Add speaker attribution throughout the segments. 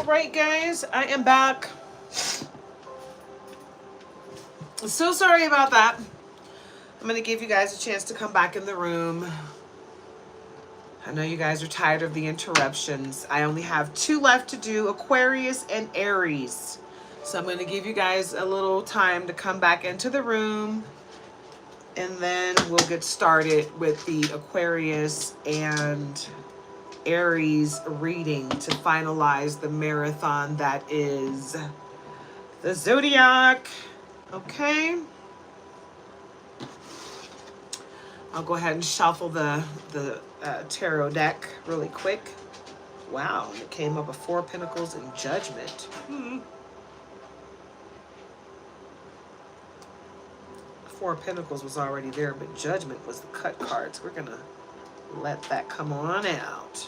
Speaker 1: right, guys, I am back. So sorry about that. I'm going to give you guys a chance to come back in the room. I know you guys are tired of the interruptions. I only have 2 left to do, Aquarius and Aries. So I'm going to give you guys a little time to come back into the room. And then we'll get started with the Aquarius and Aries reading to finalize the marathon that is the Zodiac. Okay. I'll go ahead and shuffle the tarot deck really quick. Wow, it came up with 4 Pentacles and Judgment. 4 Pentacles was already there, but Judgment was the cut card. So we're going to let that come on out.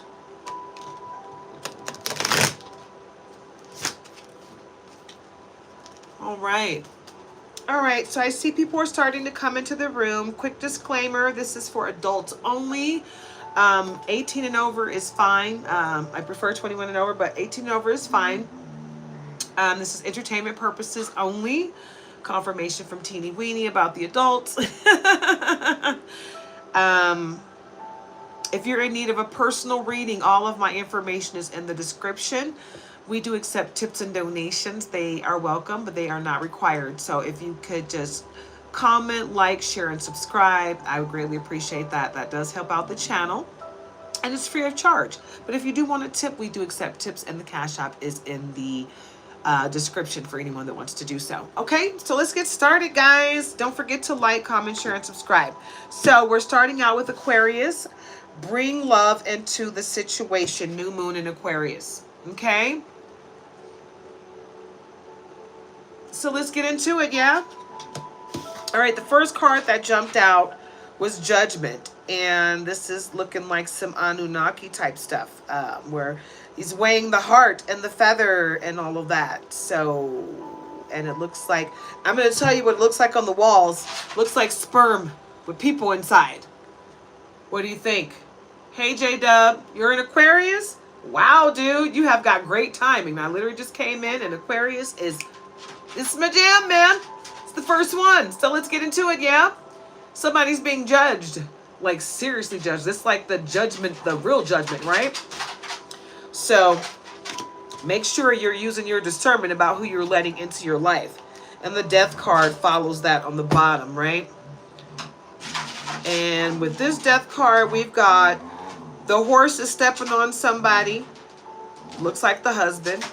Speaker 1: All right. All right, so I see people are starting to come into the room. Quick disclaimer, this is for adults only. 18 and over is fine. I prefer 21 and over, but 18 and over is fine. This is entertainment purposes only. Confirmation from Teeny Weenie about the adults. If you're in need of a personal reading, all of my information is in the description. We do accept tips and donations. They are welcome, but they are not required. So if you could just comment, like, share, and subscribe, I would greatly appreciate that. That does help out the channel. And it's free of charge. But if you do want a tip, we do accept tips, and the Cash App is in the description for anyone that wants to do so. Okay, so let's get started, guys. Don't forget to like, comment, share, and subscribe. So we're starting out with Aquarius. Bring love into the situation. New moon in Aquarius. Okay? So let's get into it, yeah? All right, the first card that jumped out was Judgment. And this is looking like some Anunnaki type stuff, where he's weighing the heart and the feather and all of that. So, and it looks like, I'm going to tell you what it looks like on the walls. Looks like sperm with people inside. What do you think? Hey, J-Dub, you're in Aquarius? Wow, dude, you have got great timing. I literally just came in, and Aquarius is my jam, man. It's the first one. So let's get into it, yeah? Somebody's being judged. Like, seriously judged. This is like the judgment, the real judgment, right? So make sure you're using your discernment about who you're letting into your life. And the Death card follows that on the bottom, right? And with this Death card, we've got the horse is stepping on somebody. Looks like the husband.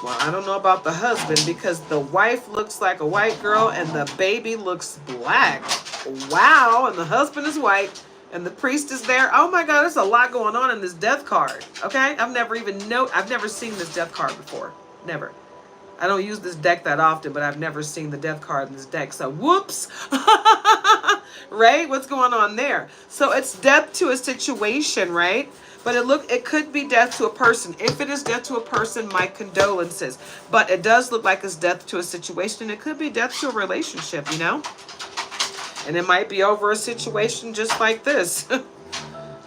Speaker 1: Well, I don't know about the husband because the wife looks like a white girl and the baby looks black. Wow, and the husband is white and the priest is there. Oh my God, there's a lot going on in this Death card. Okay, I've never seen this Death card before. Never. I don't use this deck that often, but I've never seen the Death card in this deck. So whoops. Right? What's going on there? So it's death to a situation, right? But it could be death to a person. If it is death to a person, my condolences. But it does look like it's death to a situation. It could be death to a relationship, you know? And it might be over a situation just like this.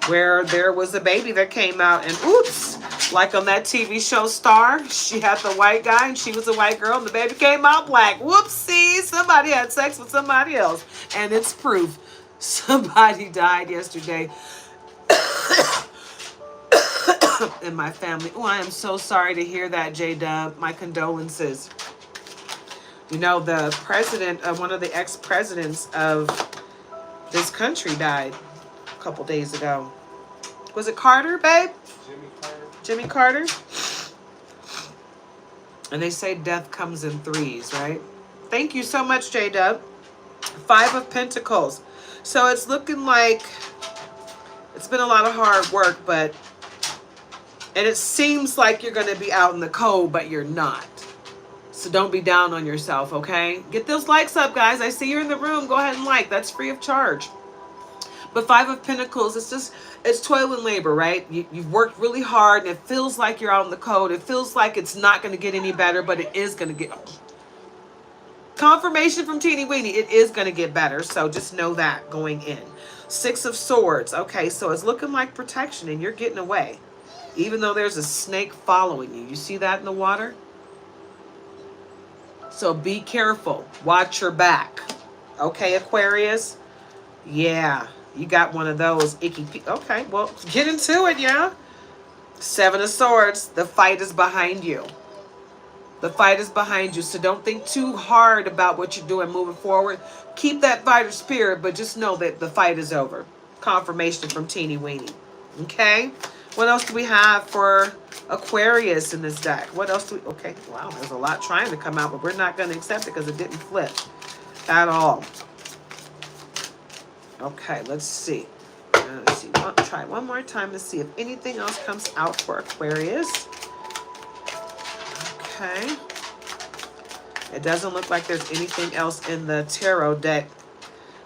Speaker 1: Where there was a baby that came out and oops, like on that TV show Star, she had the white guy and she was a white girl and the baby came out black. Whoopsie, somebody had sex with somebody else. And it's proof. Somebody died yesterday in my family. Oh, I am so sorry to hear that, J-Dub. My condolences. You know, the president, one of the ex-presidents of this country died a couple days ago. Was it Carter, babe? Jimmy Carter. And they say death comes in threes, right? Thank you so much, J-Dub. 5 of Pentacles. So it's looking like it's been a lot of hard work, and it seems like you're going to be out in the cold, but you're not. So don't be down on yourself, okay? Get those likes up, guys. I see you're in the room. Go ahead and like. That's free of charge. But 5 of Pentacles, it's toil and labor, right? You've worked really hard, and it feels like you're out in the cold. It feels like it's not going to get any better, but it is going to get... Confirmation from Teeny Weenie. It is going to get better, so just know that going in. 6 of Swords. Okay, so it's looking like protection, and you're getting away. Even though there's a snake following you. You see that in the water? So be careful. Watch your back. Okay, Aquarius? Yeah, you got one of those icky. Okay, well, get into it, yeah? Seven of Swords. The fight is behind you. The fight is behind you. So don't think too hard about what you're doing moving forward. Keep that fighter spirit, but just know that the fight is over. Confirmation from Teeny Weenie. Okay? What else do we have for Aquarius in this deck? What else do we... Okay, wow, there's a lot trying to come out, but we're not going to accept it because it didn't flip at all. Okay, let's see. Let's see. Try one more time to see if anything else comes out for Aquarius. Okay. It doesn't look like there's anything else in the tarot deck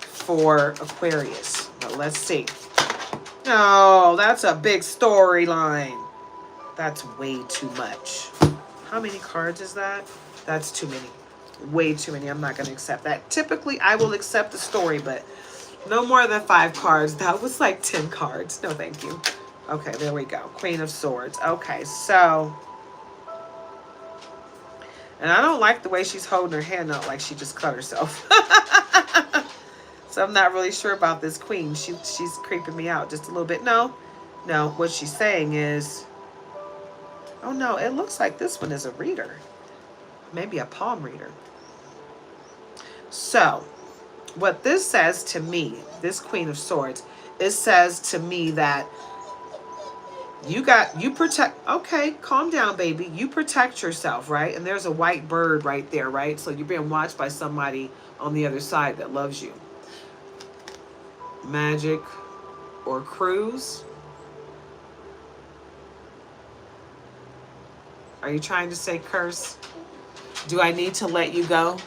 Speaker 1: for Aquarius. But let's see. Oh, that's a big storyline. That's way too much. How many cards is that? That's too many. Way too many. I'm not going to accept that. Typically, I will accept the story, but no more than 5 cards. That was like 10 cards. No, thank you. Okay, there we go. Queen of Swords. Okay, so... And I don't like the way she's holding her hand out like she just cut herself. So I'm not really sure about this queen. She's creeping me out just a little bit. No, what she's saying is... Oh, no, it looks like this one is a reader. Maybe a palm reader. So, what this says to me, this Queen of Swords, it says to me that you protect, okay, calm down, baby. You protect yourself, right? And there's a white bird right there, right? So you're being watched by somebody on the other side that loves you. Magic or cruise. Are you trying to say curse? Do I need to let you go?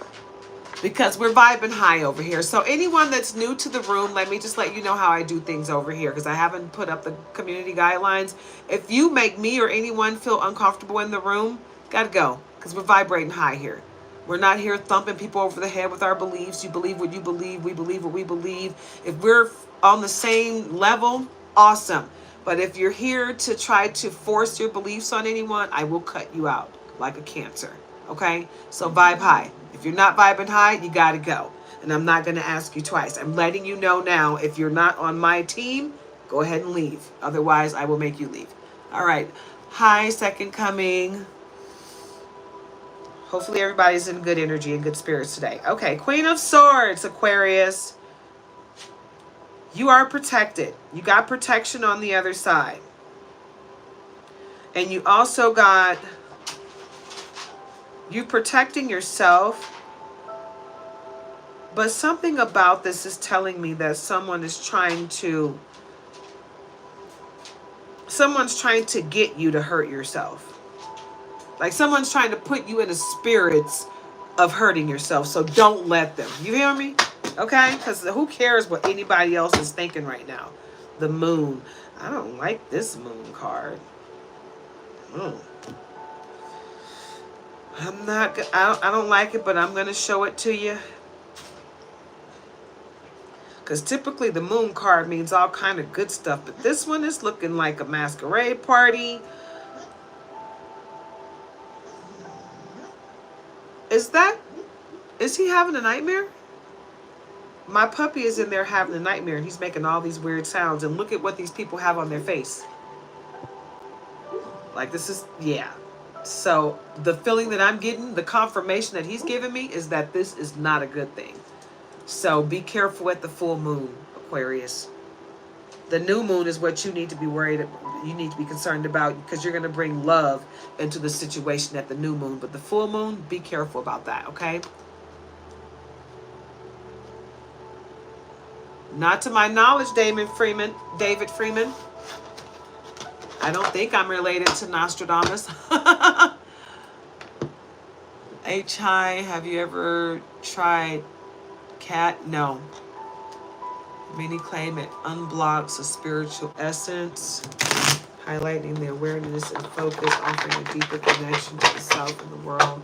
Speaker 1: Because we're vibing high over here. So anyone that's new to the room, let me just let you know how I do things over here, because I haven't put up the community guidelines. If you make me or anyone feel uncomfortable in the room, gotta go, because we're vibrating high here. We're not here thumping people over the head with our beliefs. You believe what you believe. We believe what we believe. If we're on the same level, awesome. But if you're here to try to force your beliefs on anyone, I will cut you out like a cancer. Okay? So vibe high. If you're not vibing high, you got to go. And I'm not going to ask you twice. I'm letting you know now, if you're not on my team, go ahead and leave. Otherwise, I will make you leave. All right. Hi, second coming. Hopefully everybody's in good energy and good spirits today. Okay, Queen of Swords, Aquarius. You are protected. You got protection on the other side. And you also got... You protecting yourself. But something about this is telling me that someone's trying to get you to hurt yourself. Like someone's trying to put you in the spirits of hurting yourself. So don't let them. You hear me? Okay? Because who cares what anybody else is thinking right now? The moon. I don't like this moon card. I don't like it, but I'm going to show it to you. Because typically the moon card means all kind of good stuff. But this one is looking like a masquerade party. Is he having a nightmare? My puppy is in there having a nightmare, and he's making all these weird sounds. And look at what these people have on their face. Like this is, yeah. So the feeling that I'm getting, the confirmation that he's giving me is that this is not a good thing. So be careful at the full moon, Aquarius. The new moon is what you need to be worried about. You need to be concerned about, because you're going to bring love into the situation at the new moon. But the full moon, be careful about that, okay? Not to my knowledge, David Freeman. I don't think I'm related to Nostradamus. H.I., have you ever tried cat? No. Many claim it unblocks a spiritual essence, highlighting the awareness and focus, offering a deeper connection to the self and the world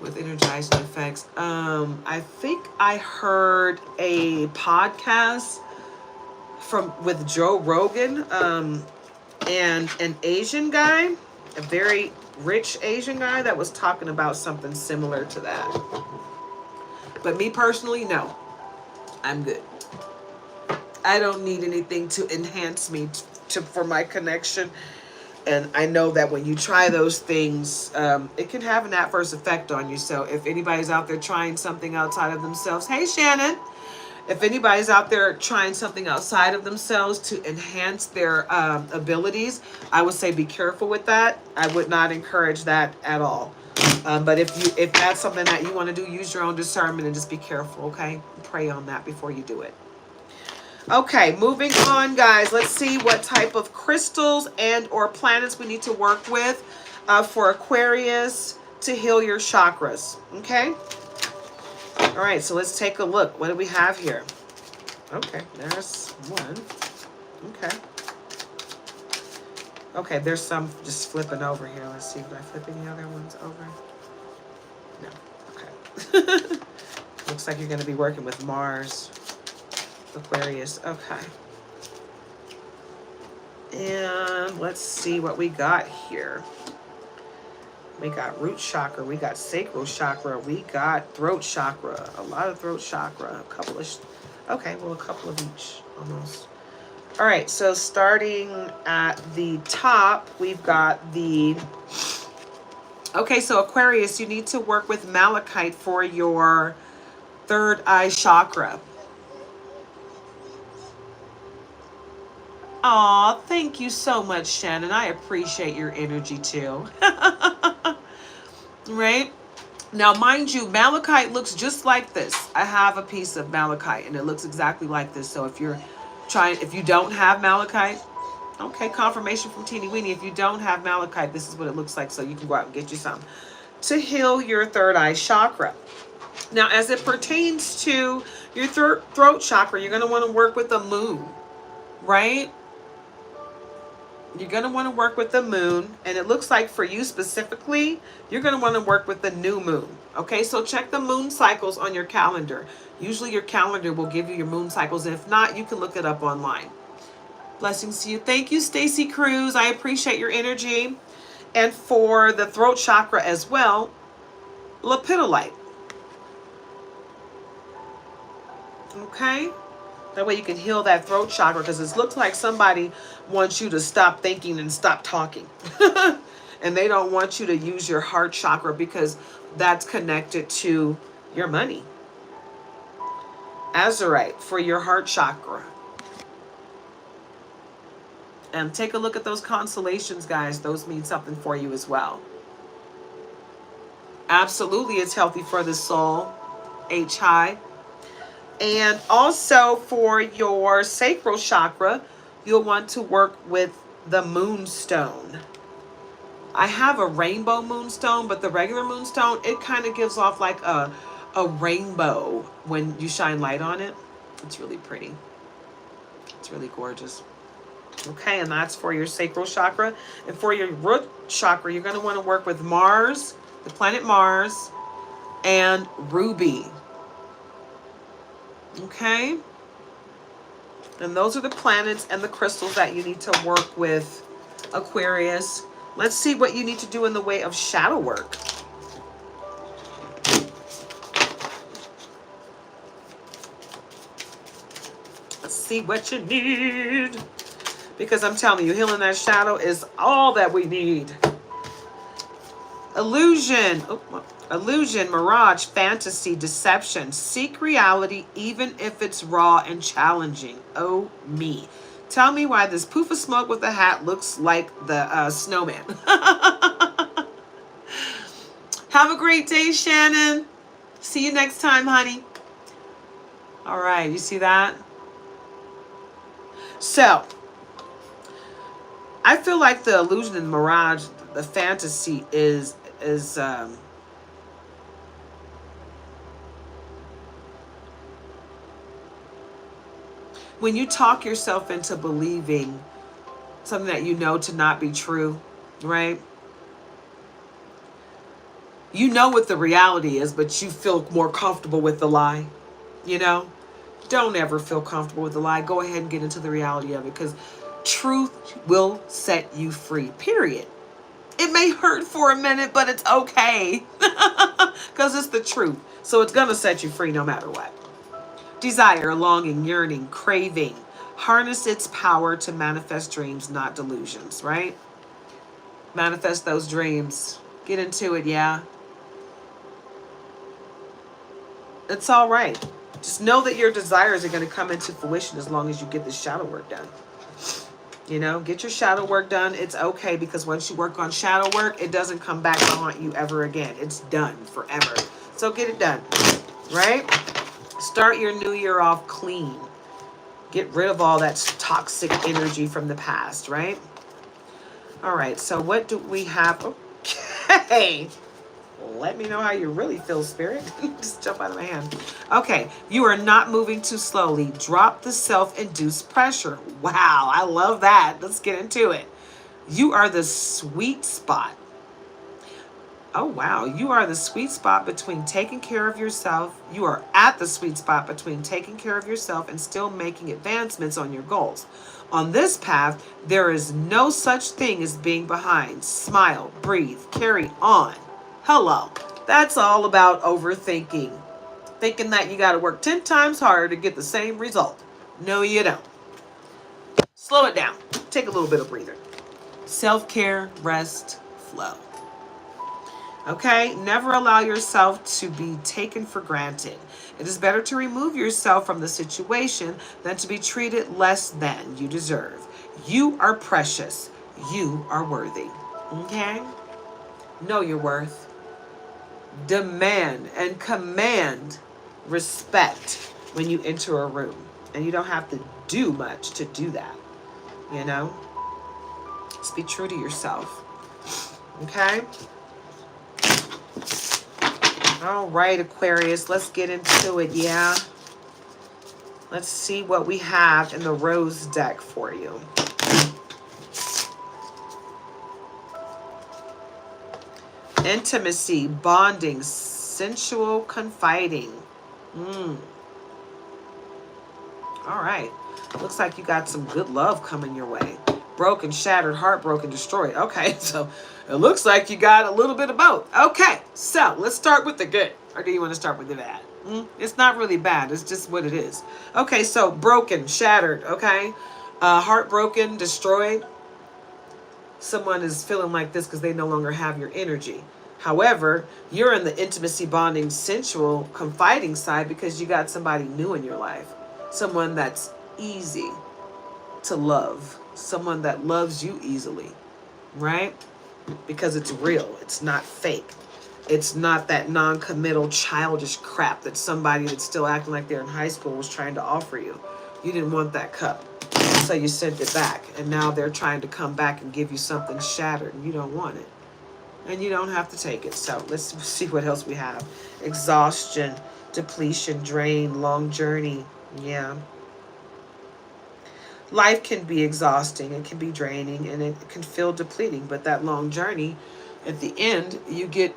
Speaker 1: with energizing effects. I think I heard a podcast with Joe Rogan. and an Asian guy, a very rich Asian guy that was talking about something similar to that. But me personally, no, I'm good. I don't need anything to enhance me for my connection. And I know that when you try those things, it can have an adverse effect on you. So if anybody's out there trying something outside of themselves, hey, Shannon. If anybody's out there trying something outside of themselves to enhance their abilities, I would say be careful with that. I would not encourage that at all. But if that's something that you want to do, use your own discernment and just be careful, okay? Pray on that before you do it. Okay, moving on, guys. Let's see what type of crystals and or planets we need to work with for Aquarius to heal your chakras, okay? All right, so let's take a look. What do we have here? Okay, there's one. Okay. Okay, there's some just flipping over here. Let's see, did I flip any other ones over? No, okay. Looks like you're going to be working with Mars, Aquarius. Okay. And let's see what we got here. We got root chakra, we got sacral chakra, we got throat chakra, a lot of throat chakra, a couple of, okay, well, a couple of each, almost. All right, so starting at the top, we've got the, okay, so Aquarius, you need to work with malachite for your third eye chakra. Aw, thank you so much, Shannon. I appreciate your energy too. Right? Now, mind you, malachite looks just like this. I have a piece of malachite and it looks exactly like this. So if you're trying, if you don't have malachite, okay, confirmation from Teeny Weenie. If you don't have malachite, this is what it looks like. So you can go out and get you some to heal your third eye chakra. Now, as it pertains to your throat chakra, you're going to want to work with the moon, right? You're going to want to work with the moon. And it looks like for you specifically, you're going to want to work with the new moon. Okay, so check the moon cycles on your calendar. Usually your calendar will give you your moon cycles. And if not, you can look it up online. Blessings to you. Thank you, Stacy Cruz. I appreciate your energy. And for the throat chakra as well, lepidolite. Okay. That way you can heal that throat chakra, because it looks like somebody wants you to stop thinking and stop talking. And they don't want you to use your heart chakra because that's connected to your money. Azurite for your heart chakra. And take a look at those constellations, guys. Those mean something for you as well. Absolutely, it's healthy for the soul. H high. And also for your sacral chakra, you'll want to work with the moonstone. I have a rainbow moonstone, but the regular moonstone, it kind of gives off like a rainbow when you shine light on it. It's really pretty. It's really gorgeous. Okay, and that's for your sacral chakra. And for your root chakra, you're going to want to work with Mars, the planet Mars, and ruby. Okay, and those are the planets and the crystals that you need to work with, Aquarius. Let's see what you need to do in the way of shadow work. Let's see what you need, because I'm telling you, healing that shadow is all that we need. Illusion. Illusion, mirage, fantasy, deception. Seek reality even if it's raw and challenging. Oh, me. Tell me why this poof of smoke with a hat looks like the snowman. Have a great day, Shannon. See you next time, honey. All right, you see that? So, I feel like the illusion and mirage, the fantasy is when you talk yourself into believing something that you know to not be true, right? You know what the reality is, but you feel more comfortable with the lie, you know? Don't ever feel comfortable with the lie. Go ahead and get into the reality of it, because Truth will set you free, period. It may hurt for a minute, but it's okay. Because it's the truth. So it's going to set you free no matter what. Desire, longing, yearning, craving. Harness its power to manifest dreams, not delusions, right? Manifest those dreams. Get into it, yeah. It's all right. Just know that your desires are going to come into fruition as long as you get the shadow work done. You know, get your shadow work done. It's okay, because once you work on shadow work, it doesn't come back to haunt you ever again. It's done forever. So get it done, right? Start your new year off clean. Get rid of all that toxic energy from the past, right? All right, so what do we have? Okay. Let me know how you really feel, Spirit. Just jump out of my hand. Okay, you are not moving too slowly. Drop the self-induced pressure. Wow, I love that. Let's get into it. You are the sweet spot. Oh, wow. You are the sweet spot between taking care of yourself. You are at the sweet spot between taking care of yourself and still making advancements on your goals. On this path, there is no such thing as being behind. Smile, breathe, carry on. Hello. That's all about overthinking. Thinking that you got to work 10 times harder to get the same result. No, you don't. Slow it down. Take a little bit of breather. Self-care, rest, flow. Okay? Never allow yourself to be taken for granted. It is better to remove yourself from the situation than to be treated less than you deserve. You are precious. You are worthy. Okay? Know your worth. Demand and command respect when you enter a room. And you don't have to do much to do that. You know? Just be true to yourself. Okay? All right, Aquarius, let's get into it, yeah? Let's see what we have in the rose deck for you. Intimacy, bonding, sensual confiding. All right. Looks like you got some good love coming your way. Broken, shattered, heartbroken, destroyed. Okay, so it looks like you got a little bit of both. Okay, so let's start with the good. Or do you want to start with the bad? It's not really bad. It's just what it is. Okay, so broken, shattered, okay? Heartbroken, destroyed. Someone is feeling like this because they no longer have your energy. However, you're in the intimacy, bonding, sensual, confiding side because you got somebody new in your life. Someone that's easy to love. Someone that loves you easily, right? Because it's real. It's not fake. It's not that non-committal, childish crap that somebody that's still acting like they're in high school was trying to offer you. You didn't want that cup, so you sent it back. And now they're trying to come back and give you something shattered, and you don't want it. And you don't have to take it. So let's see what else we have. Exhaustion, depletion, drain, long journey. Yeah. Life can be exhausting, it can be draining, and it can feel depleting. But that long journey, at the end, you get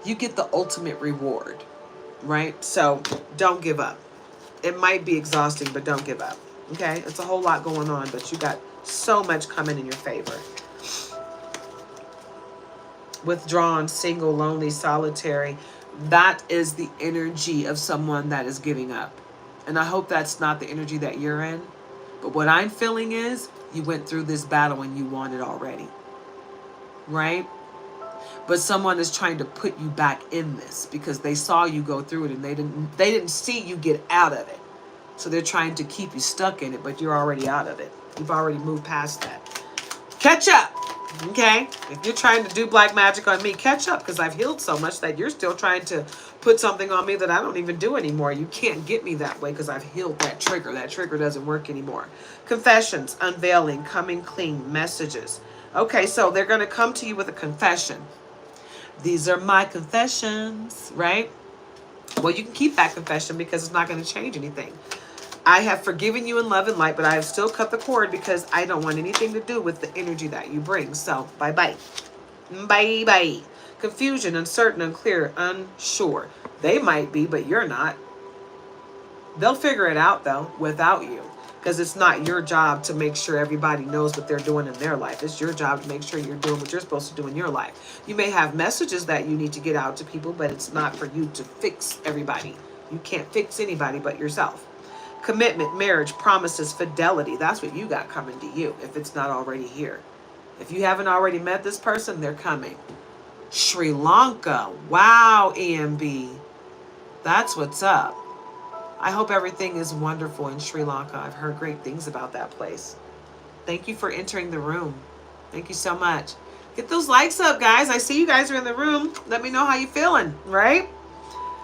Speaker 1: the ultimate reward, right? So don't give up. It might be exhausting, but don't give up. Okay? It's a whole lot going on, but you got so much coming in your favor. Withdrawn, single, lonely, solitary. That is the energy of someone that is giving up. And I hope that's not the energy that you're in. But what I'm feeling is you went through this battle and you won it already. Right? But someone is trying to put you back in this because they saw you go through it and they didn't see you get out of it. So they're trying to keep you stuck in it, but you're already out of it. You've already moved past that. Catch up. Okay? If you're trying to do black magic on me, catch up, because I've healed so much that you're still trying to put something on me that I don't even do anymore. You can't get me that way because I've healed that trigger. That trigger doesn't work anymore. Confessions, unveiling, coming clean, messages. Okay, so they're going to come to you with a confession. These are my confessions, right? Well, you can keep that confession because it's not going to change anything. I have forgiven you in love and light, but I have still cut the cord because I don't want anything to do with the energy that you bring. So, bye-bye. Bye-bye. Confusion, uncertain, unclear, unsure. They might be, but you're not. They'll figure it out, though, without you. Because it's not your job to make sure everybody knows what they're doing in their life. It's your job to make sure you're doing what you're supposed to do in your life. You may have messages that you need to get out to people, but it's not for you to fix everybody. You can't fix anybody but yourself. Commitment, marriage, promises, fidelity. That's what you got coming to you if it's not already here. If you haven't already met this person, they're coming. Sri Lanka. Wow, EMB. That's what's up. I hope everything is wonderful in Sri Lanka. I've heard great things about that place. Thank you for entering the room. Thank you so much. Get those likes up, guys. I see you guys are in the room. Let me know how you feeling, right?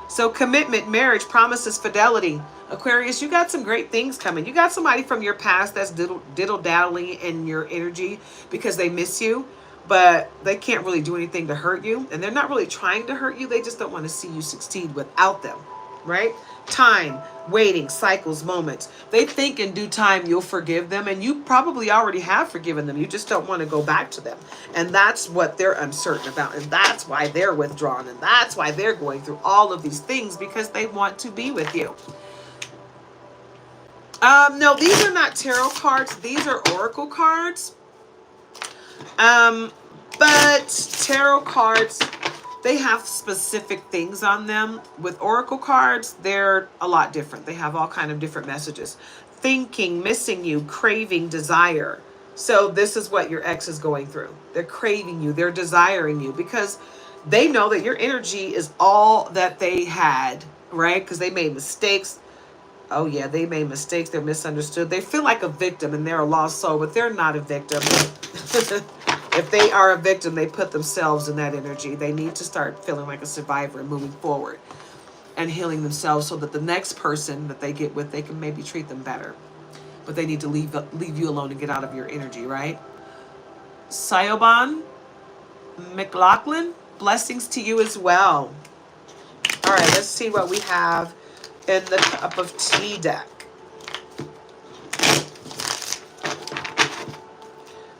Speaker 1: So commitment, marriage, promises, fidelity. Aquarius, you got some great things coming. You got somebody from your past that's diddle-daddling in your energy because they miss you, but they can't really do anything to hurt you. And they're not really trying to hurt you. They just don't want to see you succeed without them, right? Time, waiting, cycles, moments. They think in due time you'll forgive them, and you probably already have forgiven them. You just don't want to go back to them. And that's what they're uncertain about. And that's why they're withdrawn. And that's why they're going through all of these things, because they want to be with you. No, these are not tarot cards. These are oracle cards. But tarot cards, they have specific things on them. With oracle cards, they're a lot different. They have all kind of different messages. Thinking, missing you, craving, desire. So this is what your ex is going through. They're craving you. They're desiring you because they know that your energy is all that they had, right? Because they made mistakes. Oh yeah, they made mistakes. They're misunderstood. They feel like a victim and they're a lost soul, but they're not a victim. If they are a victim, they put themselves in that energy. They need to start feeling like a survivor and moving forward and healing themselves so that the next person that they get with, they can maybe treat them better. But they need to leave you alone and get out of your energy, right? Sayoban McLaughlin, blessings to you as well. All right, let's see what we have in the cup of tea deck.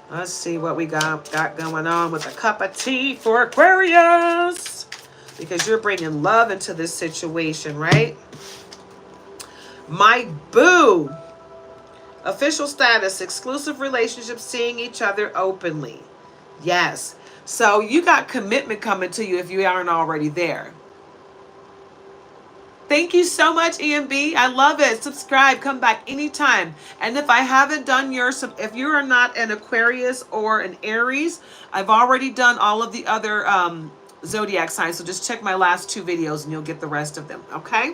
Speaker 1: Let's see what we got going on with a cup of tea for Aquarius. Because you're bringing love into this situation, right? My boo. Official status, exclusive relationship, seeing each other openly. Yes. So you got commitment coming to you if you aren't already there. Thank you so much, EMB. I love it. Subscribe. Come back anytime. And if I haven't done if you are not an Aquarius or an Aries, I've already done all of the other Zodiac signs. So just check my last 2 videos and you'll get the rest of them. Okay?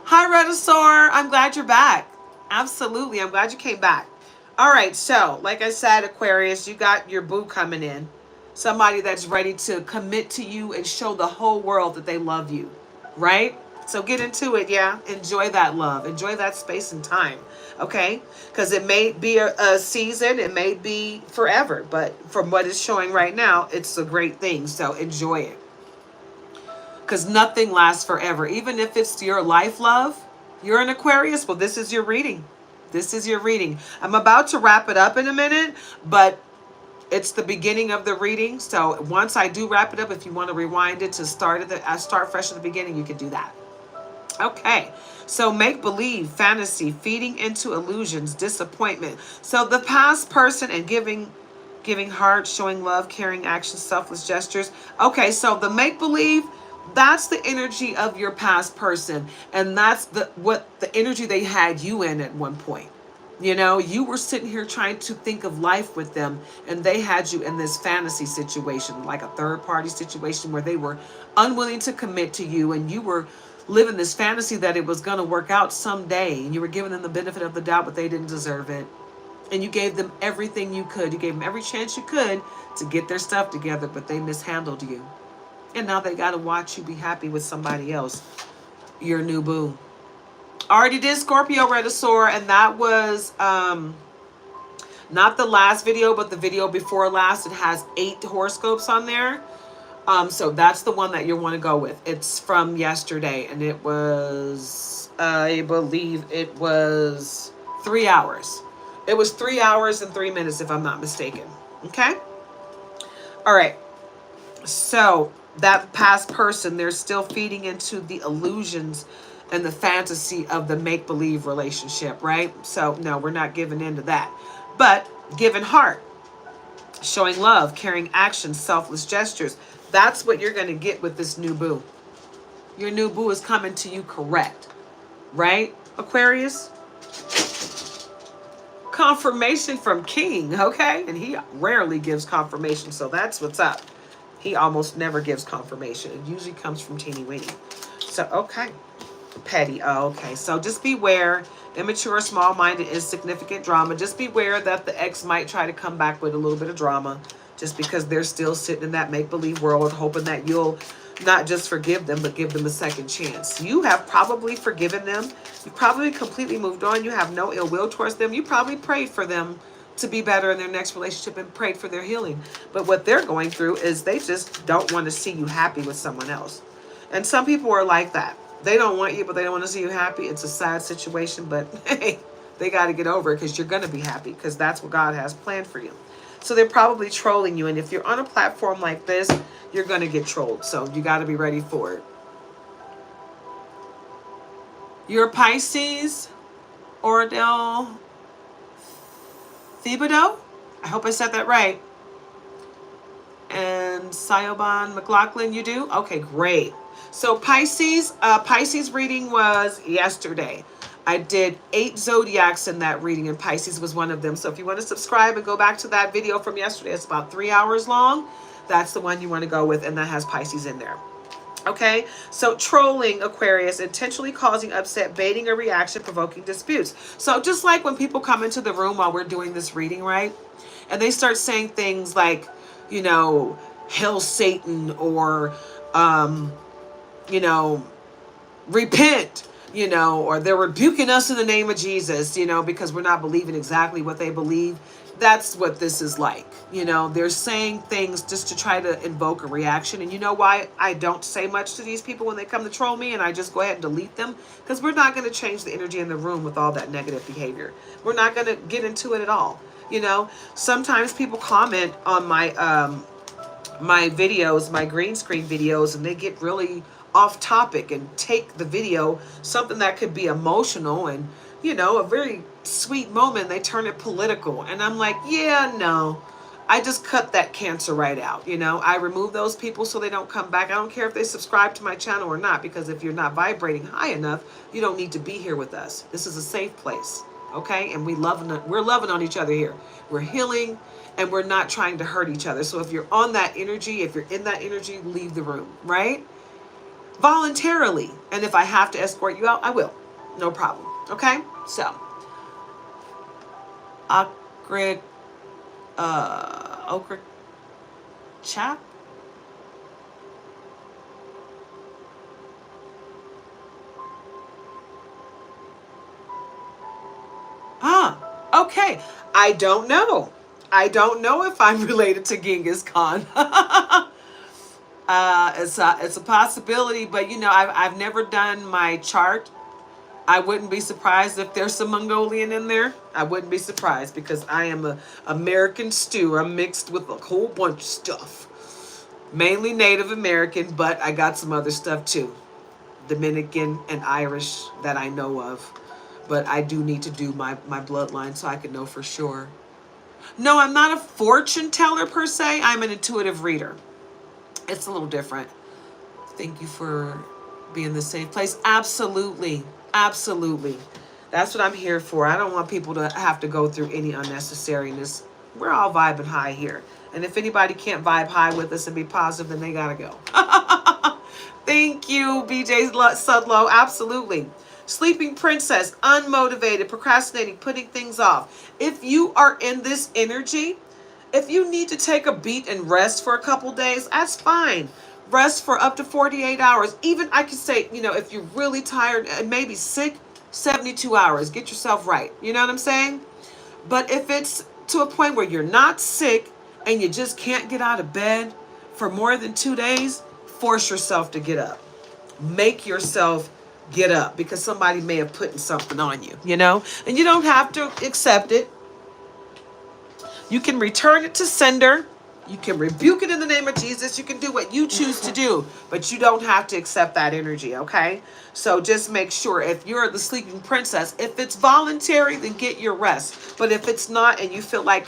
Speaker 1: Hi, Redasaur. I'm glad you're back. Absolutely. I'm glad you came back. All right. So like I said, Aquarius, you got your boo coming in. Somebody that's ready to commit to you and show the whole world that they love you. Right? So get into it, yeah? Enjoy that love. Enjoy that space and time, okay? Because it may be a season. It may be forever. But from what it's showing right now, it's a great thing. So enjoy it. Because nothing lasts forever. Even if it's your life love, you're an Aquarius, well, this is your reading. This is your reading. I'm about to wrap it up in a minute, but it's the beginning of the reading. So once I do wrap it up, if you want to rewind it to start fresh at the beginning, you can do that. Okay. So make believe, fantasy, feeding into illusions, disappointment. So the past person and giving heart, showing love, caring actions, selfless gestures. Okay. So the make believe, that's the energy of your past person. And that's the energy they had you in at one point. You know, you were sitting here trying to think of life with them, and they had you in this fantasy situation, like a third-party situation where they were unwilling to commit to you, and you were living this fantasy that it was going to work out someday, and you were giving them the benefit of the doubt, but they didn't deserve it. And you gave them everything you could. You gave them every chance you could to get their stuff together, but they mishandled you. And now they got to watch you be happy with somebody else, your new boo. Already did Scorpio Redasaur, and that was not the last video, but the video before last. It has 8 horoscopes on there. So that's the one that you want to go with. It's from yesterday, and it was, I believe it was 3 hours. It was 3 hours and 3 minutes, if I'm not mistaken. Okay? All right. So that past person, they're still feeding into the illusions and the fantasy of the make-believe relationship, right? So no, we're not giving into that. But giving heart, showing love, carrying action, selfless gestures. That's what you're going to get with this new boo. Your new boo is coming to you correct, right, Aquarius? Confirmation from King, okay? And he rarely gives confirmation, so that's what's up. He almost never gives confirmation. It usually comes from teeny weeny. So, okay. Petty. Oh, okay. So just beware. Immature, small-minded, insignificant drama. Just beware that the ex might try to come back with a little bit of drama just because they're still sitting in that make-believe world, hoping that you'll not just forgive them, but give them a second chance. You have probably forgiven them. You've probably completely moved on. You have no ill will towards them. You probably prayed for them to be better in their next relationship and prayed for their healing. But what they're going through is they just don't want to see you happy with someone else. And some people are like that. They don't want you, but they don't want to see you happy. It's a sad situation, but hey, they got to get over it because you're going to be happy because that's what God has planned for you. So they're probably trolling you. And if you're on a platform like this, you're going to get trolled. So you got to be ready for it. You're Pisces, Oradell Thibodeau. I hope I said that right. And Sioban McLaughlin, you do? Okay, great. So Pisces reading was yesterday. I did 8 zodiacs in that reading, and Pisces was one of them. So if you want to subscribe and go back to that video from yesterday, it's about 3 hours long. That's the one you want to go with, and that has Pisces in there. Okay, so trolling, Aquarius, intentionally causing upset, baiting a reaction, provoking disputes. So just like when people come into the room while we're doing this reading, right? And they start saying things like, you know, hail Satan, or, you know, repent, you know, or they're rebuking us in the name of Jesus, you know, because we're not believing exactly what they believe. That's what this is like. You know, they're saying things just to try to invoke a reaction. And you know why I don't say much to these people when they come to troll me, and I just go ahead and delete them? Because we're not going to change the energy in the room with all that negative behavior. We're not going to get into it at all. You know, sometimes people comment on my my videos, my green screen videos, and they get really off topic and take the video, something that could be emotional and, you know, a very sweet moment, they turn it political. And I'm like, yeah, no, I just cut that cancer right out. You know, I remove those people so they don't come back. I don't care if they subscribe to my channel or not, because if you're not vibrating high enough, you don't need to be here with us. This is a safe place. Okay. And we're loving on each other here. We're healing, and we're not trying to hurt each other. So if you're on that energy, if you're in that energy, leave the room, right? Voluntarily. And if I have to escort you out, I will. No problem. Okay? So, Okra Chap? Okay. I don't know. I don't know if I'm related to Genghis Khan. It's a possibility, but you know, I've never done my chart. I wouldn't be surprised if there's some Mongolian in there. I wouldn't be surprised, because I am a American stew. I'm mixed with a whole bunch of stuff. Mainly Native American, but I got some other stuff too. Dominican and Irish that I know of. But I do need to do my bloodline so I can know for sure. No, I'm not a fortune teller per se. I'm an intuitive reader. It's a little different. Thank you for being the safe place. Absolutely. Absolutely. That's what I'm here for. I don't want people to have to go through any unnecessariness. We're all vibing high here. And if anybody can't vibe high with us and be positive, then they gotta go. Thank you, BJ Sudlow. Absolutely. Sleeping princess, unmotivated, procrastinating, putting things off. If you are in this energy, if you need to take a beat and rest for a couple days, that's fine. Rest for up to 48 hours. Even I could say, you know, if you're really tired and maybe sick, 72 hours. Get yourself right. You know what I'm saying? But if it's to a point where you're not sick and you just can't get out of bed for more than 2 days, force yourself to get up. Make yourself get up, because somebody may have put something on you, you know? And you don't have to accept it. You can return it to sender. You can rebuke it in the name of Jesus. You can do what you choose to do, but you don't have to accept that energy, okay? So just make sure if you're the sleeping princess, if it's voluntary, then get your rest. But if it's not and you feel like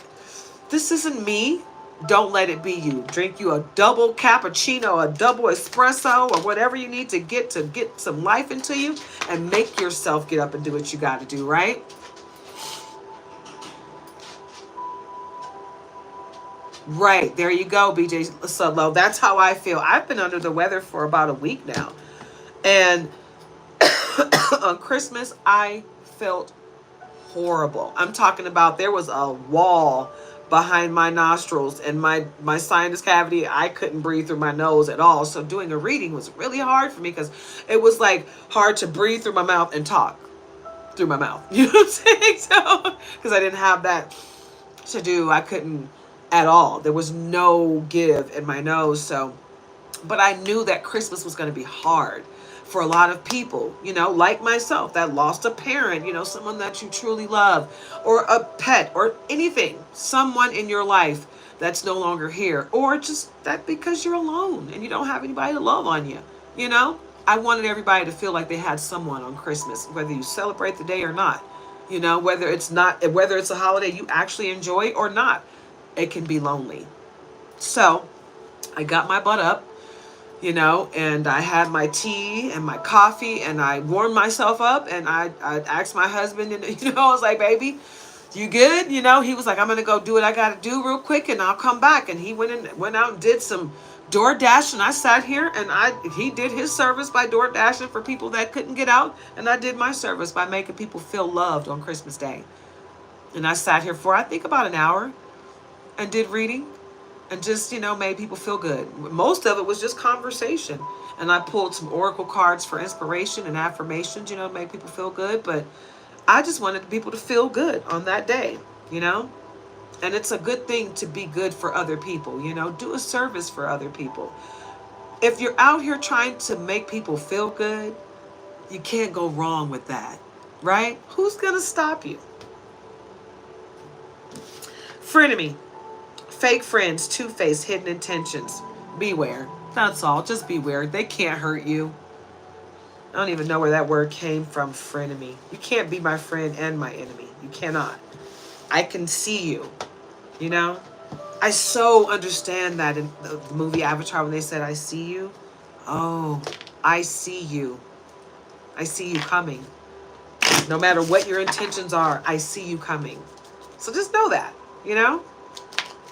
Speaker 1: this isn't me, don't let it be you. Drink you a double cappuccino, a double espresso, or whatever you need to get some life into you, and make yourself get up and do what you got to do, right? Right, there you go, BJ Sudlow. That's how I feel. I've been under the weather for about a week now. And on Christmas, I felt horrible. I'm talking about there was a wall behind my nostrils and my sinus cavity. I couldn't breathe through my nose at all. So doing a reading was really hard for me because it was like hard to breathe through my mouth and talk through my mouth. You know what I'm saying? So, because I didn't have that to do. I couldn't at all. There was no give in my nose. So, but I knew that Christmas was going to be hard for a lot of people, you know, like myself that lost a parent, you know, someone that you truly love, or a pet, or anything, someone in your life that's no longer here, or just that because you're alone and you don't have anybody to love on you, you know. I wanted everybody to feel like they had someone on Christmas, whether you celebrate the day or not, you know, whether it's a holiday you actually enjoy or not. It can be lonely. So I got my butt up, you know, and I had my tea and my coffee and I warmed myself up, and I asked my husband, and, you know, I was like, baby, you good? You know, he was like, I'm going to go do what I got to do real quick and I'll come back. And he went out and did some DoorDash, and I sat here and he did his service by DoorDashing for people that couldn't get out. And I did my service by making people feel loved on Christmas Day. And I sat here for, I think, about an hour and did reading and just, you know, made people feel good. Most of it was just conversation. And I pulled some oracle cards for inspiration and affirmations, you know, to make people feel good. But I just wanted people to feel good on that day, you know. And it's a good thing to be good for other people, you know. Do a service for other people. If you're out here trying to make people feel good, you can't go wrong with that, right? Who's going to stop you? Frenemy. Fake friends, two-faced, hidden intentions. Beware. That's all. Just beware. They can't hurt you. I don't even know where that word came from, frenemy. You can't be my friend and my enemy. You cannot. I can see you, you know? I so understand that in the movie Avatar when they said, I see you. Oh, I see you. I see you coming. No matter what your intentions are, I see you coming. So just know that, you know?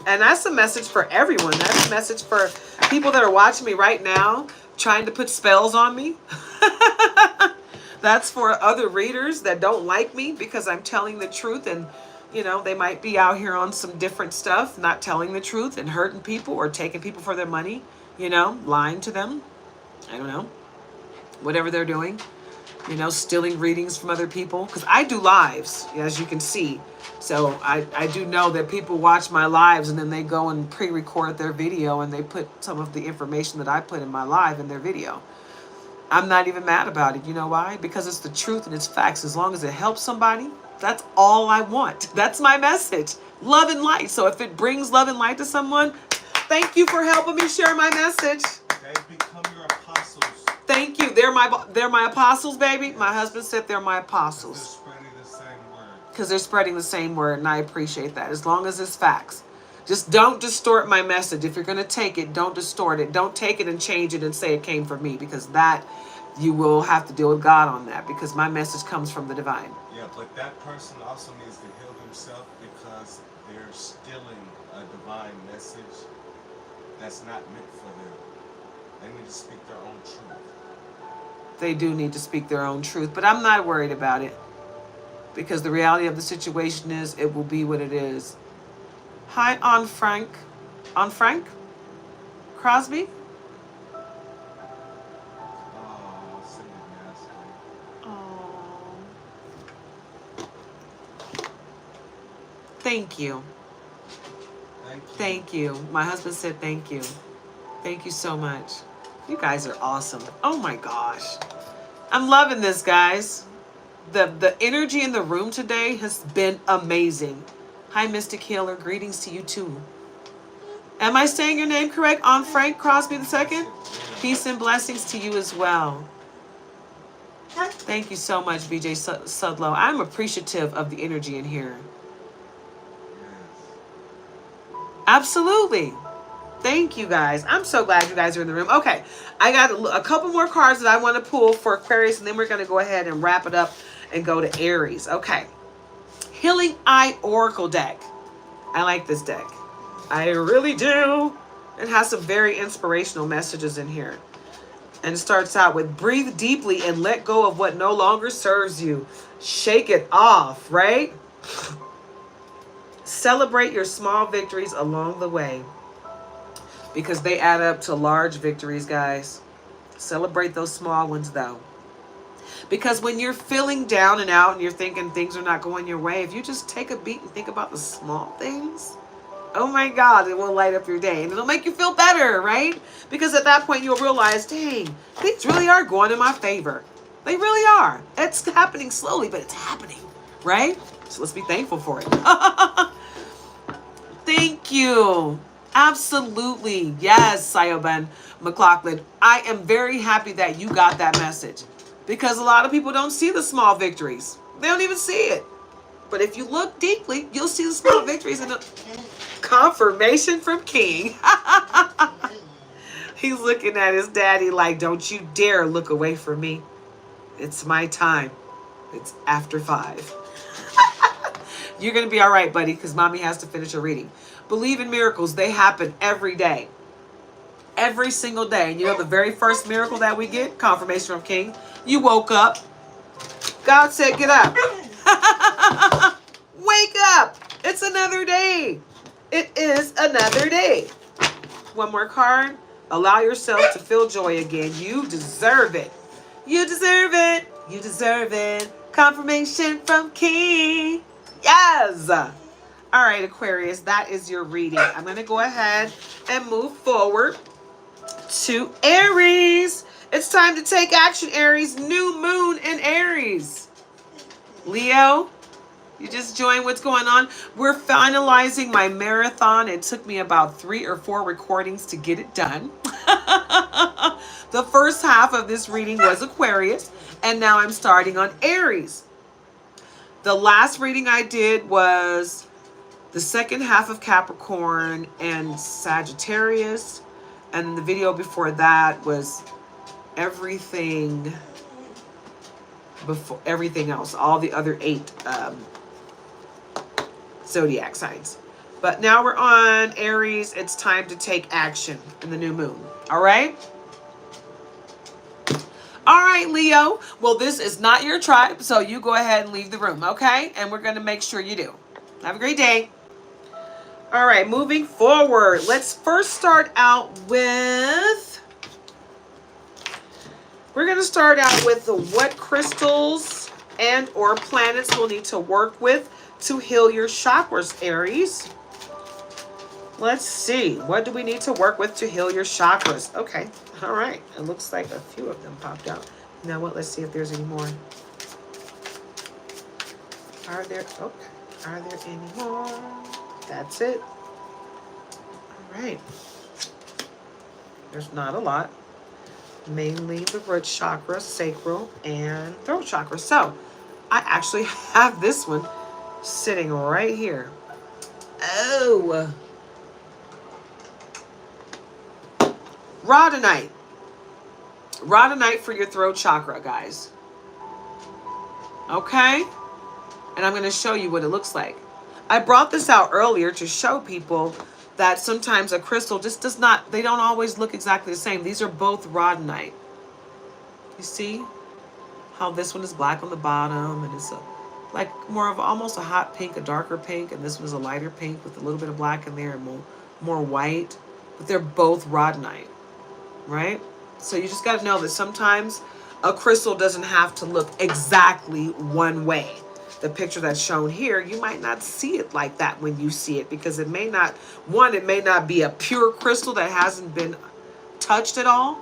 Speaker 1: And that's a message for everyone. That's a message for people that are watching me right now, trying to put spells on me. That's for other readers that don't like me because I'm telling the truth, and, you know, they might be out here on some different stuff, not telling the truth and hurting people or taking people for their money, you know, lying to them. I don't know. Whatever they're doing, you know, stealing readings from other people. Because I do lives, as you can see. So I do know that people watch my lives and then they go and pre-record their video and they put some of the information that I put in my live in their video. I'm not even mad about it. You know why? Because it's the truth and it's facts. As long as it helps somebody, that's all I want. That's my message. Love and light. So if it brings love and light to someone, thank you for helping me share my message.
Speaker 2: They've become your apostles.
Speaker 1: Thank you. They're my apostles, baby. My husband said they're my apostles. Because they're spreading the same word, and I appreciate that. As long as it's facts. Just don't distort my message. If you're going to take it, don't distort it. Don't take it and change it and say it came from me, because that, you will have to deal with God on that, because my message comes from the divine.
Speaker 2: Yeah, but that person also needs to heal himself because they're stealing a divine message that's not meant for them. They need to speak their own truth.
Speaker 1: They do need to speak their own truth, but I'm not worried about it. Because the reality of the situation is, it will be what it is. Hi, on Frank. On Frank? Crosby? Oh. Thank you. Thank you. My husband said thank you. Thank you so much. You guys are awesome. Oh my gosh. I'm loving this, guys. The energy in the room today has been amazing. Hi, Mystic Healer. Greetings to you too. Am I saying your name correct? On Frank Crosby II? Peace and blessings to you as well. Thank you so much, VJ Sudlow. I'm appreciative of the energy in here. Absolutely. Thank you guys. I'm so glad you guys are in the room. Okay, I got a couple more cards that I want to pull for Aquarius, and then we're going to go ahead and wrap it up and go to Aries. Okay. Healing Eye Oracle deck. I like this deck. I really do. It has some very inspirational messages in here. And it starts out with breathe deeply and let go of what no longer serves you. Shake it off, right? Celebrate your small victories along the way, because they add up to large victories, guys. Celebrate those small ones, though. Because when you're feeling down and out and you're thinking things are not going your way, if you just take a beat and think about the small things, oh my God, it will light up your day. And it'll make you feel better, right? Because at that point, you'll realize, dang, things really are going in my favor. They really are. It's happening slowly, but it's happening, right? So let's be thankful for it. Thank you. Absolutely. Yes, Sayoban McLaughlin. I am very happy that you got that message, because a lot of people don't see the small victories. They don't even see it. But if you look deeply, you'll see the small victories and the confirmation from King. He's looking at his daddy like, don't you dare look away from me. It's my time. It's after 5. You're going to be all right, buddy, because mommy has to finish her reading. Believe in miracles. They happen every day. Every single day. And you know the very first miracle that we get? Confirmation from King. You woke up. God said, get up. Wake up. It's another day. It is another day. One more card. Allow yourself to feel joy again. You deserve it. You deserve it. You deserve it. Confirmation from King. Yes. All right, Aquarius, that is your reading. I'm going to go ahead and move forward to Aries. It's time to take action, Aries. New moon in Aries. Leo, you just joined. What's going on? We're finalizing my marathon. It took me about 3 or 4 recordings to get it done. The first half of this reading was Aquarius, and now I'm starting on Aries. The last reading I did was the second half of Capricorn and Sagittarius, and the video before that was everything else, all the other 8 zodiac signs. But now we're on Aries. It's time to take action in the new moon. All right? All right, Leo. Well, this is not your tribe, so you go ahead and leave the room, okay? And we're going to make sure you do. Have a great day. All right, moving forward. Let's first start out with... We're going to start out with what crystals and or planets we'll need to work with to heal your chakras, Aries. Let's see. What do we need to work with to heal your chakras? Okay. All right. It looks like a few of them popped out. You know what? Let's see if there's any more. Are there any more? That's it. All right. There's not a lot. Mainly the root chakra, sacral, and throat chakra. So I actually have this one sitting right here. Oh. Rhodonite. Rhodonite for your throat chakra, guys. Okay? And I'm going to show you what it looks like. I brought this out earlier to show people that sometimes a crystal just does not, they don't always look exactly the same. These are both rhodonite. You see how this one is black on the bottom, and it's like more of almost a hot pink, a darker pink, and this one is a lighter pink with a little bit of black in there and more white. But they're both rhodonite, right? So you just got to know that sometimes a crystal doesn't have to look exactly one way. The picture that's shown here, you might not see it like that when you see it, because it may not, it may not be a pure crystal that hasn't been touched at all,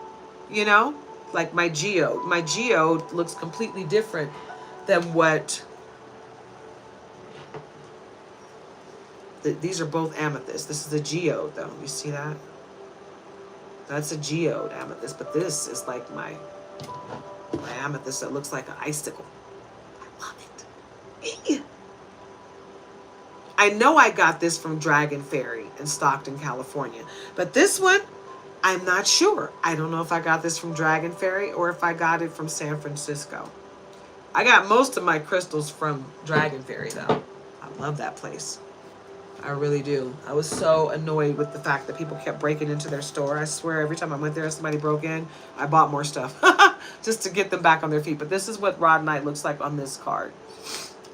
Speaker 1: you know, like my geode. My geode looks completely different than what These are both amethyst. This is a geode, though. You see that? That's a geode amethyst, but this is like my amethyst that looks like an icicle. I love it. I know I got this from Dragon Fairy in Stockton, California. But this one, I'm not sure. I don't know if I got this from Dragon Fairy or if I got it from San Francisco. I got most of my crystals from Dragon Fairy, though. I love that place. I really do. I was so annoyed with the fact that people kept breaking into their store. I swear every time I went there, somebody broke in. I bought more stuff just to get them back on their feet. But this is what Rod Knight looks like on this card.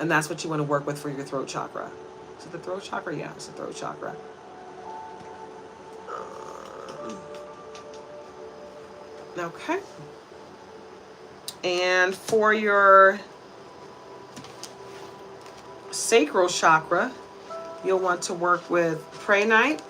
Speaker 1: And that's what you want to work with for your throat chakra. Is it the throat chakra? Yeah, it's the throat chakra. Okay. And for your sacral chakra, you'll want to work with Prehnite.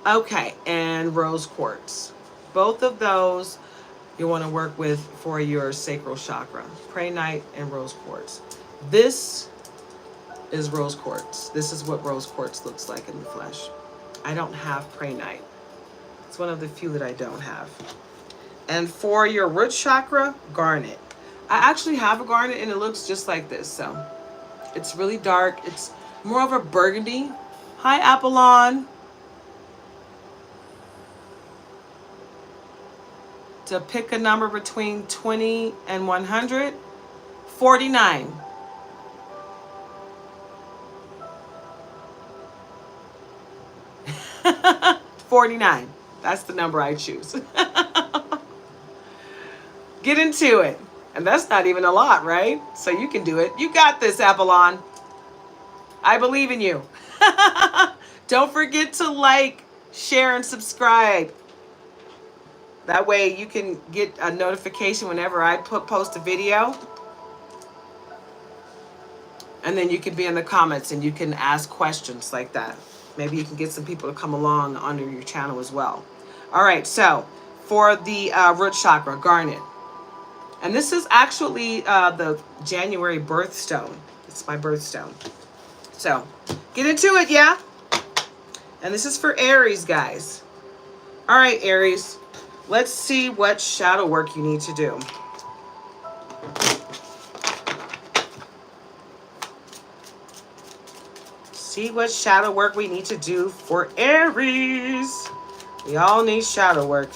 Speaker 1: Okay, and rose quartz. Both of those you want to work with for your sacral chakra. Prehnite and rose quartz. This is rose quartz. This is what rose quartz looks like in the flesh. I don't have Prehnite. It's one of the few that I don't have. And for your root chakra, garnet. I actually have a garnet and it looks just like this. So it's really dark. It's more of a burgundy. Hi, Apollon. To pick a number between 20 and 100, 49. $49. That's the number I choose. Get into it. And that's not even a lot, right? So you can do it. You got this, Apollon. I believe in you. Don't forget to like, share, and subscribe. That way you can get a notification whenever I post a video. And then you can be in the comments and you can ask questions like that. Maybe you can get some people to come along under your channel as well. All right, so for the root chakra, garnet. And this is actually the January birthstone. It's my birthstone. So get into it, yeah? And this is for Aries, guys. All right, Aries. Let's see what shadow work you need to do. See what shadow work we need to do for Aries. We all need shadow work.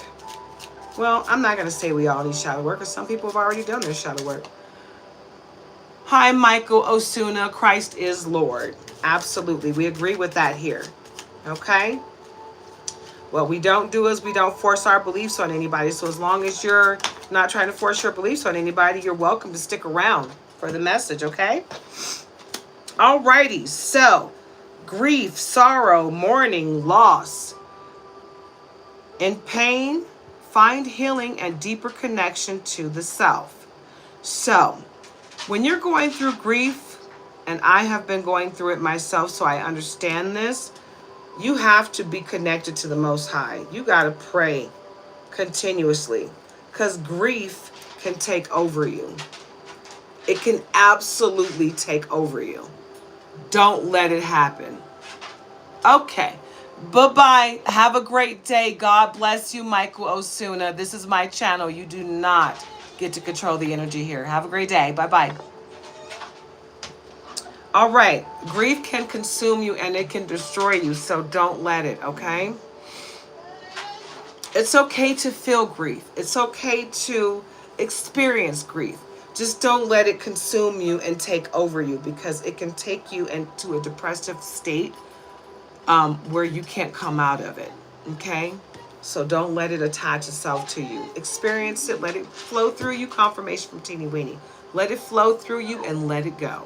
Speaker 1: Well, I'm not going to say we all need shadow work, because some people have already done their shadow work. Hi, Michael Osuna. Christ is Lord. Absolutely. We agree with that here. Okay? What we don't do is we don't force our beliefs on anybody. So as long as you're not trying to force your beliefs on anybody, you're welcome to stick around for the message, okay? Alrighty. So, grief, sorrow, mourning, loss. In pain, find healing and deeper connection to the self. So, when you're going through grief, and I have been going through it myself, so I understand this, you have to be connected to the Most High. You got to pray continuously, because grief can take over you. It can absolutely take over you. Don't let it happen. Okay. Bye-bye. Have a great day. God bless you, Michael Osuna. This is my channel. You do not get to control the energy here. Have a great day. Bye-bye. All right. Grief can consume you and it can destroy you, so don't let it, okay? It's okay to feel grief. It's okay to experience grief. Just don't let it consume you and take over you, because it can take you into a depressive state where you can't come out of it, okay? So don't let it attach itself to you. Experience it. Let it flow through you. Confirmation from Teeny Weenie. Let it flow through you and let it go.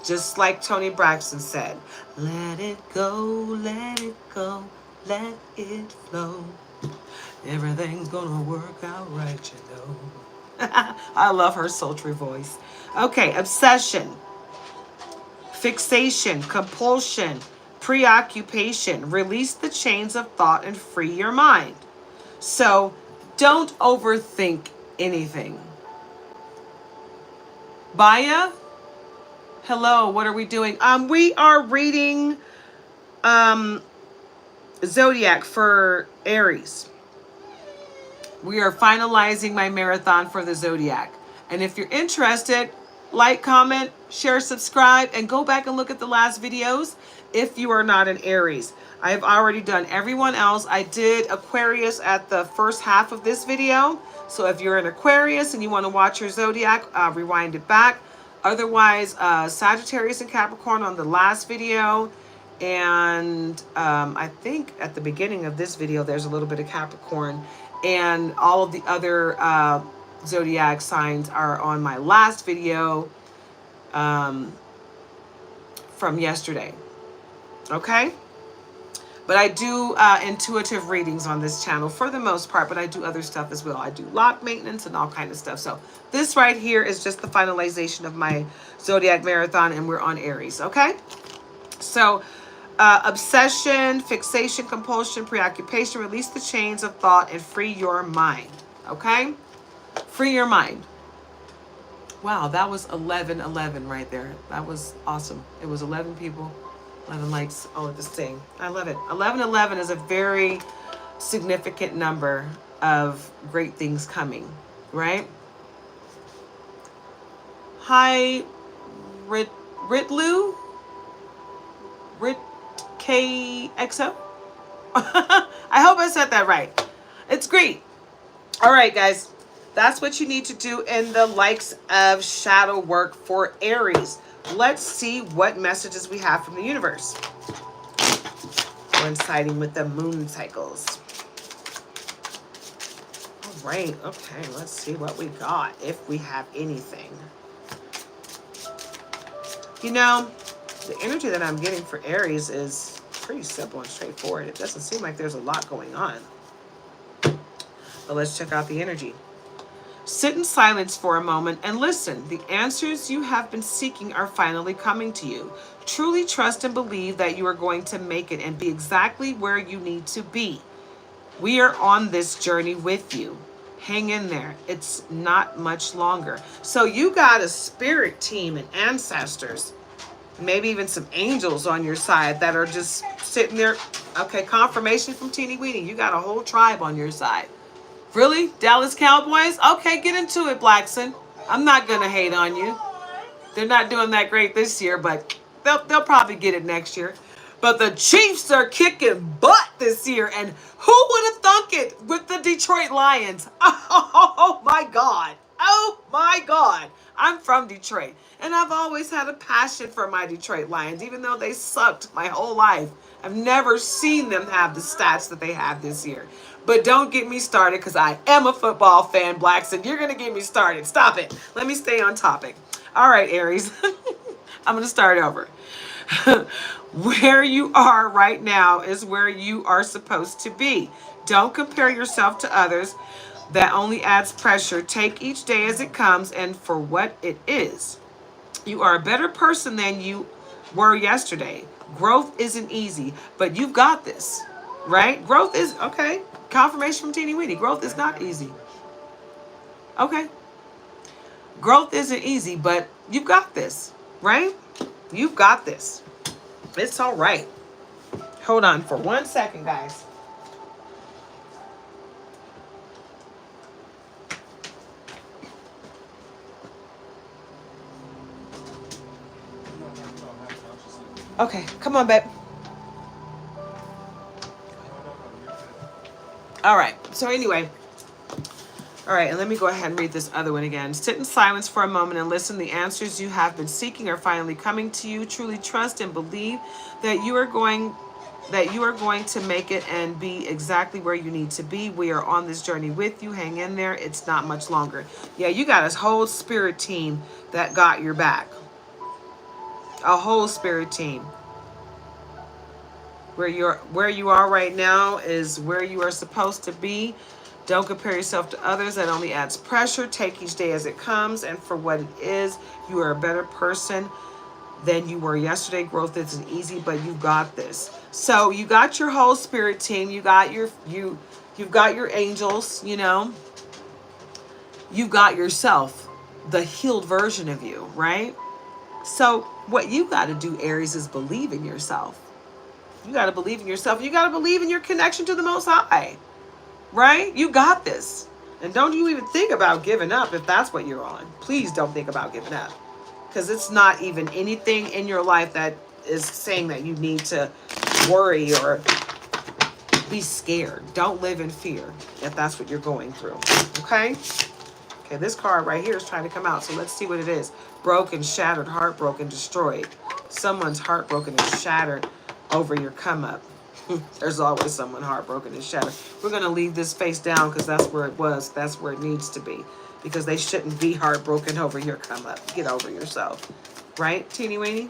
Speaker 1: Just like Tony Braxton said, let it go, let it go, let it flow. Everything's gonna work out right, you know. I love her sultry voice. Okay, obsession, fixation, compulsion, preoccupation. Release the chains of thought and free your mind. So don't overthink anything. Baya, hello, what are we doing? We are reading Zodiac for Aries. We are finalizing my marathon for the Zodiac. And if you're interested, like, comment, share, subscribe, and go back and look at the last videos if you are not an Aries. I have already done everyone else. I did Aquarius at the first half of this video. So if you're an Aquarius and you want to watch your Zodiac, rewind it back. Otherwise, Sagittarius and Capricorn on the last video. And I think at the beginning of this video, there's a little bit of Capricorn. And all of the other Zodiac signs are on my last video from yesterday. Okay? But I do intuitive readings on this channel for the most part, but I do other stuff as well. I do lock maintenance and all kind of stuff. So this right here is just the finalization of my Zodiac marathon, and we're on Aries. Okay? So obsession, fixation, compulsion, preoccupation, release the chains of thought and free your mind. Okay? Free your mind. Wow, that was 11-11 right there. That was awesome. It was 11 people, 11 likes. Oh, this thing. I love it. 11-11 is a very significant number of great things coming, right? Hi, Ritlu? KXO. I hope I said that right. It's great. All right, guys. That's what you need to do in the likes of shadow work for Aries. Let's see what messages we have from the universe. Coinciding with the moon cycles. All right. Okay. Let's see what we got, if we have anything. You know, the energy that I'm getting for Aries is pretty simple and straightforward. It doesn't seem like there's a lot going on. But let's check out the energy. Sit in silence for a moment and listen. The answers you have been seeking are finally coming to you. Truly trust and believe that you are going to make it and be exactly where you need to be. We are on this journey with you. Hang in there. It's not much longer. So you got a spirit team and ancestors, maybe even some angels on your side that are just sitting there. Okay, confirmation from Teeny Weeny. You got a whole tribe on your side. Really? Dallas Cowboys? Okay, get into it, Blackson. I'm not going to hate on you. They're not doing that great this year, but they'll probably get it next year. But the Chiefs are kicking butt this year, and who would have thunk it with the Detroit Lions? Oh, my God. Oh, my God. I'm from Detroit, and I've always had a passion for my Detroit Lions, even though they sucked my whole life. I've never seen them have the stats that they have this year. But don't get me started, because I am a football fan, Blackson. You're going to get me started. Stop it. Let me stay on topic. All right, Aries. I'm going to start over. Where you are right now is where you are supposed to be. Don't compare yourself to others. That only adds pressure. Take each day as it comes and for what it is. You are a better person than you were yesterday. Growth isn't easy, but you've got this, right? Growth is, okay. Confirmation from Teeny Weeny. Growth is not easy. Okay. Growth isn't easy, but you've got this, right? You've got this. It's all right. Hold on for 1 second, guys. Okay, come on, babe. All right, so anyway. All right, and let me go ahead and read this other one again. Sit in silence for a moment and listen. The answers you have been seeking are finally coming to you. Truly trust and believe that you are going to make it and be exactly where you need to be. We are on this journey with you. Hang in there. It's not much longer. Yeah, you got a whole spirit team that got your back. A whole spirit team. Where you are right now is where you are supposed to be. Don't compare yourself to others. That only adds pressure. Take each day as it comes and for what it is. You are a better person than you were yesterday. Growth isn't easy, but you got this. So you got your whole spirit team. You got you've got your angels, you know. You've got yourself, the healed version of you, right? So what you got to do, Aries, is believe in yourself. You got to believe in yourself. You got to believe in your connection to the Most High, right? You got this. And don't you even think about giving up if that's what you're on. Please don't think about giving up, because it's not even anything in your life that is saying that you need to worry or be scared. Don't live in fear if that's what you're going through, okay? Okay, this card right here is trying to come out, so let's see what it is. Broken, shattered, heartbroken, destroyed. Someone's heartbroken and shattered over your come up. There's always someone heartbroken and shattered. We're going to leave this face down because that's where it was. That's where it needs to be. Because they shouldn't be heartbroken over your come up. Get over yourself. Right, Teeny Weeny?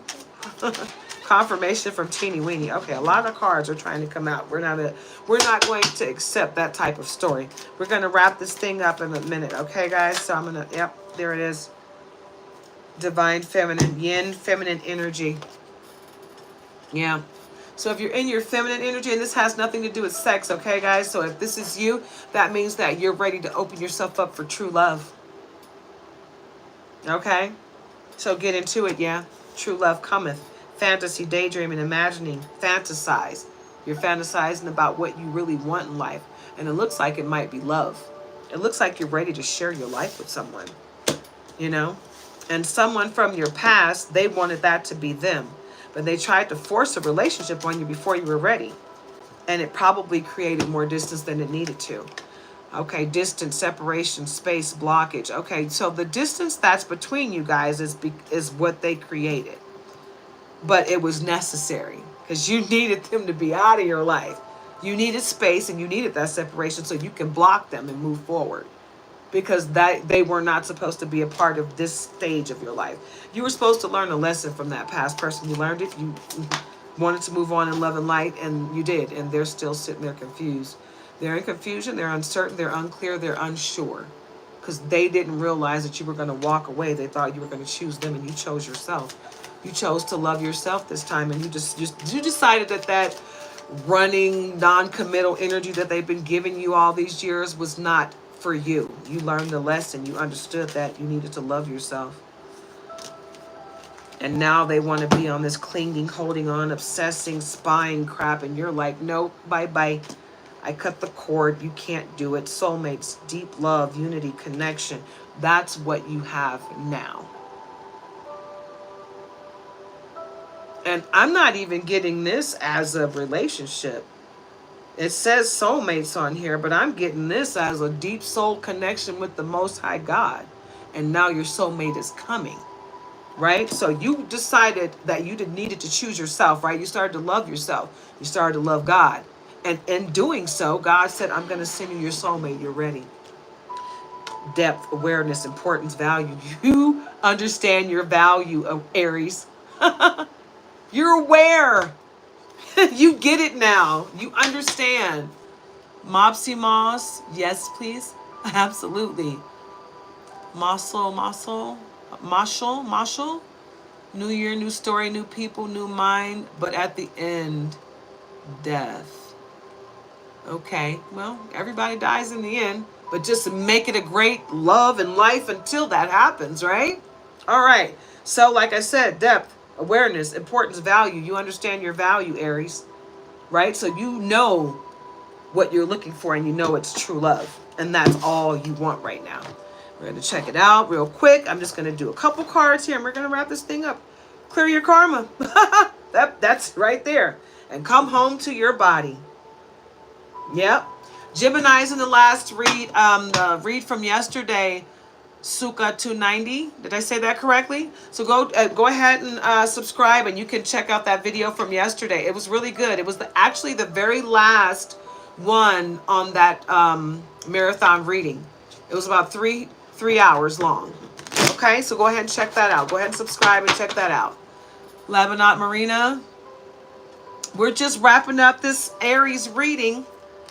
Speaker 1: Confirmation from Teeny Weeny. Okay, a lot of cards are trying to come out. We're not going to accept that type of story. We're going to wrap this thing up in a minute. Okay, guys? So I'm going to, yep, there it is. Divine feminine, yin, feminine energy. Yeah. So if you're in your feminine energy, and this has nothing to do with sex, okay, guys? So if this is you, that means that you're ready to open yourself up for true love. Okay? So get into it, yeah? True love cometh. Fantasy, daydreaming, imagining, fantasize. You're fantasizing about what you really want in life. And it looks like it might be love. It looks like you're ready to share your life with someone, you know? And someone from your past, they wanted that to be them. But they tried to force a relationship on you before you were ready. And it probably created more distance than it needed to. Okay, distance, separation, space, blockage. Okay, so the distance that's between you guys is what they created. But it was necessary because you needed them to be out of your life. You needed space and you needed that separation so you can block them and move forward. Because they were not supposed to be a part of this stage of your life. You were supposed to learn a lesson from that past person. You learned it. You wanted to move on in love and light, and you did. And they're still sitting there confused. They're in confusion. They're uncertain. They're unclear. They're unsure. Because they didn't realize that you were going to walk away. They thought you were going to choose them, and you chose yourself. You chose to love yourself this time, and you decided that running, non-committal energy that they've been giving you all these years was not for you. You learned the lesson. You understood that you needed to love yourself. And now they want to be on this clinging, holding on, obsessing, spying crap. And you're like, nope, bye-bye. I cut the cord. You can't do it. Soulmates, deep love, unity, connection. That's what you have now. And I'm not even getting this as a relationship. It says soulmates on here, but I'm getting this as a deep soul connection with the Most High God. And now your soulmate is coming, right? So you decided that you needed to choose yourself, right? You started to love yourself. You started to love God. And in doing so, God said, I'm going to send you your soulmate. You're ready. Depth, awareness, importance, value. You understand your value, Aries. You're aware. You get it now. You understand. Mopsy Moss. Yes, please. Absolutely. Marshall. New year, new story, new people, new mind. But at the end, death. Okay. Well, everybody dies in the end. But just make it a great love and life until that happens, right? All right. So like I said, depth, awareness, importance, value. You understand your value, Aries. Right? So you know what you're looking for and you know it's true love. And that's all you want right now. We're going to check it out real quick. I'm just going to do a couple cards here and we're going to wrap this thing up. Clear your karma. That's right there. And come home to your body. Yep. Gemini's in the last read. The read from yesterday. Suka 290. Did I say that correctly? So go ahead and subscribe and you can check out that video from yesterday. It was really good. It was actually the very last one on that marathon reading. It was about three hours long. Okay, so go ahead and check that out. Go ahead and subscribe and check that out. Lebanon Marina. We're just wrapping up this Aries reading.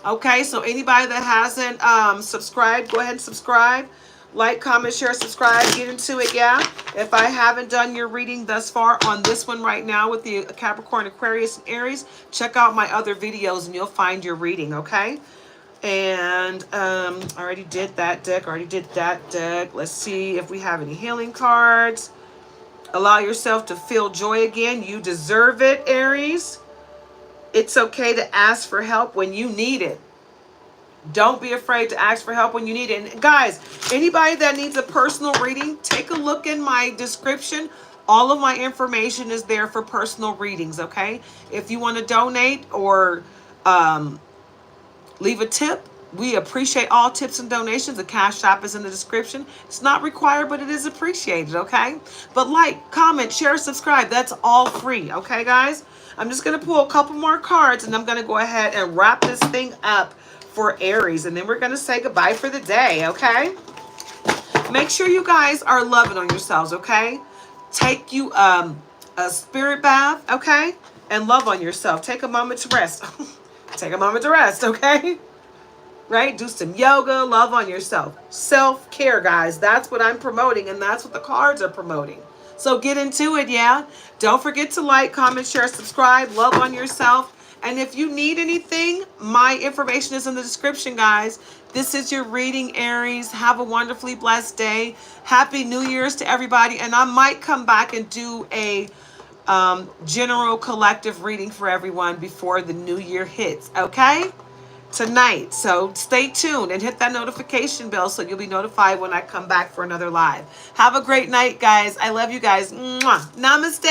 Speaker 1: Okay, so anybody that hasn't subscribed, go ahead and subscribe. Like, comment, share, subscribe. Get into it, yeah. If I haven't done your reading thus far on this one right now with the Capricorn, Aquarius, and Aries, check out my other videos and you'll find your reading, okay? And I already did that deck. Let's see if we have any healing cards. Allow yourself to feel joy again. You deserve it, Aries. It's okay to ask for help when you need it. Don't be afraid to ask for help when you need it. And guys, anybody that needs a personal reading, take a look in my description. All of my information is there for personal readings, okay? If you want to donate or leave a tip, we appreciate all tips and donations. The Cash App is in the description. It's not required, but it is appreciated, okay? But like, comment, share, subscribe. That's all free, okay, guys? I'm just going to pull a couple more cards, and I'm going to go ahead and wrap this thing up for Aries. And then we're going to say goodbye for the day, okay? Make sure you guys are loving on yourselves, okay? Take you a spirit bath, okay? And love on yourself. Take a moment to rest. Take a moment to rest, okay? Right? Do some yoga, love on yourself. Self-care, guys. That's what I'm promoting, and that's what the cards are promoting. So get into it, yeah? Don't forget to like, comment, share, subscribe, love on yourself. And if you need anything, my information is in the description, guys. This is your reading, Aries. Have a wonderfully blessed day. Happy New Year's to everybody. And I might come back and do a general collective reading for everyone before the new year hits, okay? Tonight. So stay tuned and hit that notification bell so you'll be notified when I come back for another live. Have a great night, guys. I love you guys. Mwah. Namaste.